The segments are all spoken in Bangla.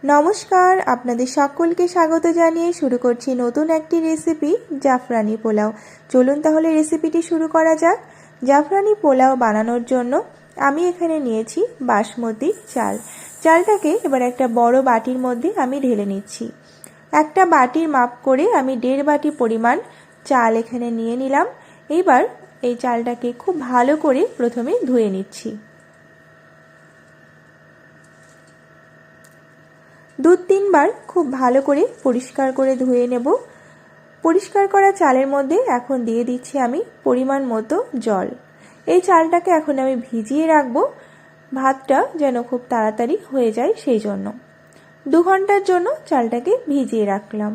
নমস্কার, আপনাদের সকলকে স্বাগত জানিয়ে শুরু করছি নতুন একটি রেসিপি জাফরানি পোলাও। চলুন তাহলে রেসিপিটি শুরু করা যাক। জাফরানি পোলাও বানানোর জন্য আমি এখানে নিয়েছি বাসমতি চাল। চালটাকে এবার একটা বড় বাটির মধ্যে আমি ঢেলে নিচ্ছি। একটা বাটির মাপ করে আমি 1.5 বাটি পরিমাণ চাল এখানে নিয়ে নিলাম। এবার এই চালটাকে খুব ভালো করে প্রথমে ধুয়ে নিচ্ছি। 2-3 বার খুব ভালো করে পরিষ্কার করে ধুয়ে নেব। পরিষ্কার করা চালের মধ্যে এখন দিয়ে দিচ্ছি আমি পরিমাণ মতো জল। এই চালটাকে এখন আমি ভিজিয়ে রাখবো, ভাতটা যেন খুব তাড়াতাড়ি হয়ে যায় সেই জন্য। 2 ঘন্টার জন্য চালটাকে ভিজিয়ে রাখলাম।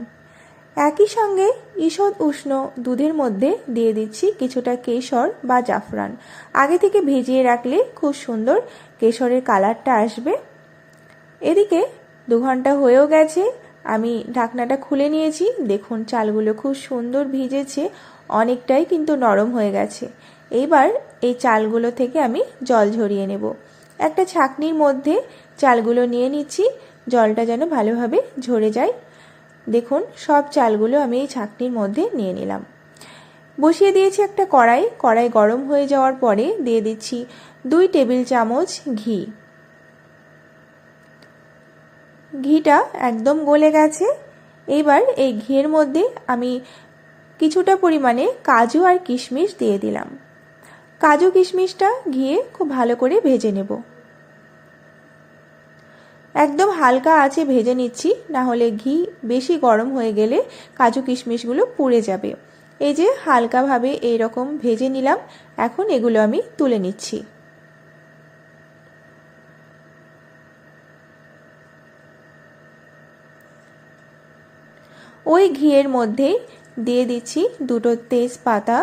একই সঙ্গে ঈষৎ উষ্ণ দুধের মধ্যে দিয়ে দিচ্ছি কিছুটা কেশর বা জাফরান। আগে থেকে ভিজিয়ে রাখলে খুব সুন্দর কেশরের কালারটা আসবে। এদিকে 2 ঘন্টা হয়েও গেছে, আমি ঢাকনাটা খুলে নিয়েছি। দেখুন চালগুলো খুব সুন্দর ভিজেছে, অনেকটাই কিন্তু নরম হয়ে গেছে। এইবার এই চালগুলো থেকে আমি জল ঝরিয়ে নেব। একটা ছাঁকনির মধ্যে চালগুলো নিয়ে নিচ্ছি, জলটা যেন ভালোভাবে ঝরে যায়। দেখুন সব চালগুলো আমি এই ছাঁকনির মধ্যে নিয়ে নিলাম। বসিয়ে দিয়েছি একটা কড়াই গরম হয়ে যাওয়ার পরে দিয়ে দিচ্ছি 2 টেবিল চামচ ঘি। ঘিটা একদম গলে গেছে। এবার এই ঘিয়ের মধ্যে আমি কিছুটা পরিমাণে কাজু আর কিশমিশ দিয়ে দিলাম। কাজু কিশমিশটা ঘিয়ে খুব ভালো করে ভেজে নেব। একদম হালকা আঁচে ভেজে নিচ্ছি, না হলে ঘি বেশি গরম হয়ে গেলে কাজু কিশমিশগুলো পুড়ে যাবে। এই যে হালকাভাবে এইরকম ভেজে নিলাম, এখন এগুলো আমি তুলে নিচ্ছি। ওই ঘিয়ের মধ্যে দিয়ে দিচ্ছি 2টো তেজপাতা,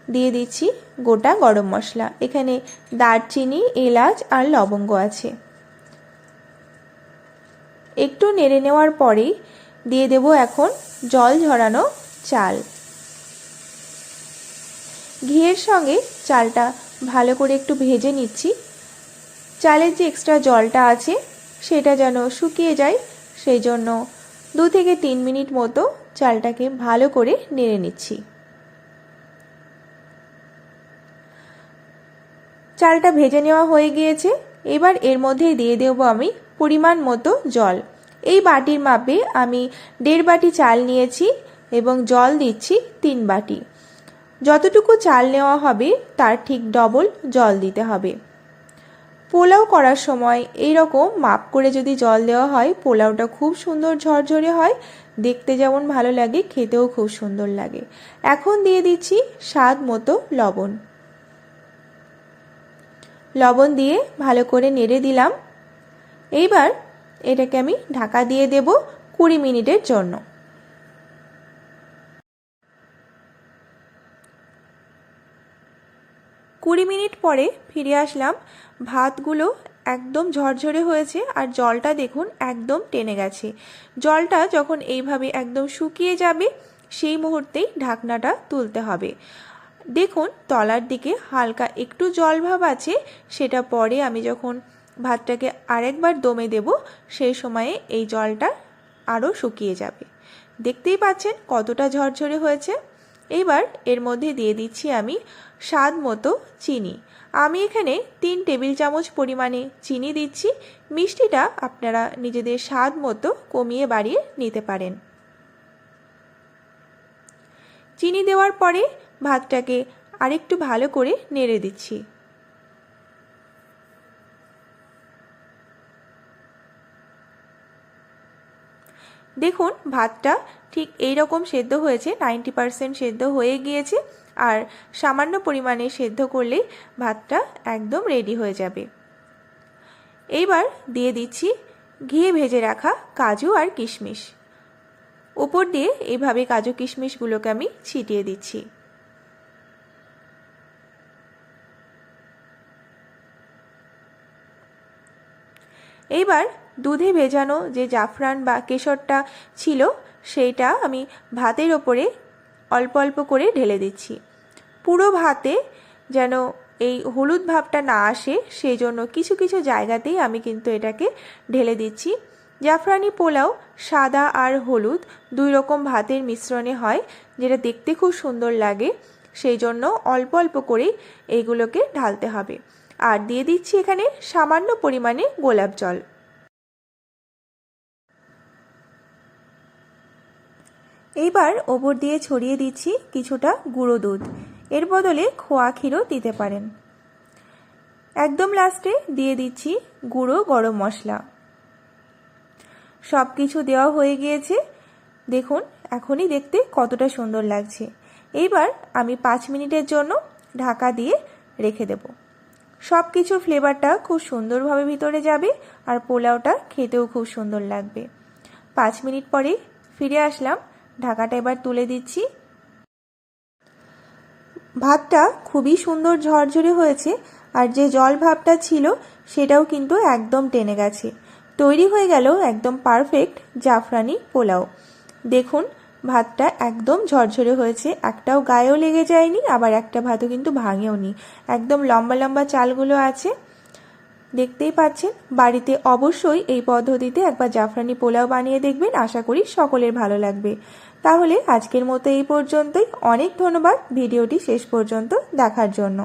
দিয়ে দিচ্ছি গোটা গরম মশলা। এখানে দারচিনি, এলাচ আর লবঙ্গ আছে। একটু নেড়ে নেওয়ার পরেই দিয়ে দেব এখন জল ঝরানো চাল। ঘিয়ের সঙ্গে চালটা ভালো করে একটু ভেজে নিচ্ছি। চালের যে এক্সট্রা জলটা আছে সেটা যেন শুকিয়ে যায়, সেই জন্য 2 থেকে 3 মিনিট মতো চালটাকে ভালো করে নেড়ে নিচ্ছি। চালটা ভেজে নেওয়া হয়ে গিয়েছে। এবার এর মধ্যে দিয়ে দেব আমি পরিমাণ মতো জল। এই বাটির মাপে আমি 1.5 বাটি চাল নিয়েছি এবং জল দিচ্ছি 3 বাটি। যতটুকু চাল নেওয়া হবে তার ঠিক ডবল জল দিতে হবে। পোলাও করার সময় এই রকম মাপ করে যদি জল দেওয়া হয়, পোলাওটা খুব সুন্দর ঝরঝরে হয়, দেখতে যেমন ভালো লাগে খেতেও খুব সুন্দর লাগে। এখন দিয়ে দিচ্ছি স্বাদ মতো লবণ। লবণ দিয়ে ভালো করে নেড়ে দিলাম। এইবার এটাকে আমি ঢাকা দিয়ে দেব 20 মিনিটের জন্য। 20 মিনিট পরে ফিরে আসলাম। ভাতগুলো একদম ঝরঝরে হয়েছে আর জলটা দেখুন একদম টেনে গেছে। জলটা যখন এইভাবে একদম শুকিয়ে যাবে সেই মুহূর্তেই ঢাকনাটা তুলতে হবে। দেখুন তলার দিকে হালকা একটু জল ভাব আছে, সেটা পরে আমি যখন ভাতটাকে আরেকবার দমে দেব সেই সময়ে এই জলটা আরও শুকিয়ে যাবে। দেখতেই পাচ্ছেন কতটা ঝরঝরে হয়েছে। এবার এর মধ্যে দিয়ে দিচ্ছি আমি স্বাদ মতো চিনি। আমি এখানে 3 টেবিল চামচ পরিমাণে চিনি দিচ্ছি। মিষ্টিটা আপনারা নিজেদের স্বাদ মতো কমিয়ে বাড়িয়ে নিতে পারেন। চিনি দেওয়ার পরে ভাতটাকে আরেকটু ভালো করে নেড়ে দিচ্ছি। দেখুন ভাতটা ঠিক এই রকম সেদ্ধ হয়েছে, 90% সেদ্ধ হয়ে গিয়েছে। আর সামান্য পরিমাণে সেদ্ধ করলেই ভাতটা একদম রেডি হয়ে যাবে। এইবার দিয়ে দিচ্ছি ঘিয়ে ভেজে রাখা কাজু আর কিশমিশ। উপর দিয়ে এইভাবে কাজু কিশমিশগুলোকে আমি ছিটিয়ে দিচ্ছি। এইবার দুধে ভেজানো যে জাফরান বা কেশরটা ছিল সেইটা আমি ভাতের ওপরে অল্প অল্প করে ঢেলে দিচ্ছি। পুরো ভাতে যেন এই হলুদ ভাবটা না আসে সেই জন্য কিছু কিছু জায়গাতেই আমি কিন্তু এটাকে ঢেলে দিচ্ছি, জাফরানি পোলাও সাদা আর হলুদ দুই রকম ভাতের মিশ্রণে হয়, যেটা দেখতে খুব সুন্দর লাগে। সেই জন্য অল্প অল্প করেই এইগুলোকে ঢালতে হবে। আর দিয়ে দিচ্ছি এখানে সামান্য পরিমাণে গোলাপ জল। এইবার ওপর দিয়ে ছড়িয়ে দিচ্ছি কিছুটা গুঁড়ো দুধ, এর বদলে খোয়া ক্ষীরও দিতে পারেন। একদম লাস্টে দিয়ে দিচ্ছি গুঁড়ো গরম মশলা। সব কিছু দেওয়া হয়ে গিয়েছে, দেখুন এখনই দেখতে কতটা সুন্দর লাগছে। এইবার আমি 5 মিনিটের জন্য ঢাকা দিয়ে রেখে দেব। সব কিছু ফ্লেভারটা খুব সুন্দরভাবে ভিতরে যাবে আর পোলাওটা খেতেও খুব সুন্দর লাগবে। 5 মিনিট পরে ফিরে আসলাম, ঢাকাটা এবার তুলে দিচ্ছি। ভাতটা খুবই সুন্দর ঝরঝরে হয়েছে, আর যে জল ভাবটা ছিল সেটাও কিন্তু একদম টেনে গেছে। তৈরি হয়ে গেল একদম পারফেক্ট জাফরানি পোলাও। দেখুন ভাতটা একদম ঝরঝরে হয়েছে, একটাও গায়েও লেগে যায়নি, আবার একটা ভাতও কিন্তু ভাঙেও নি। একদম লম্বা লম্বা চালগুলো আছে, দেখতেই পাচ্ছেন। বাড়িতে অবশ্যই এই পদ্ধতিতে একবার জাফরানি পোলাও বানিয়ে দেখবেন, আশা করি সকলের ভালো লাগবে। তাহলে আজকের মতো এই পর্যন্তই। অনেক ধন্যবাদ ভিডিওটি শেষ পর্যন্ত দেখার জন্য।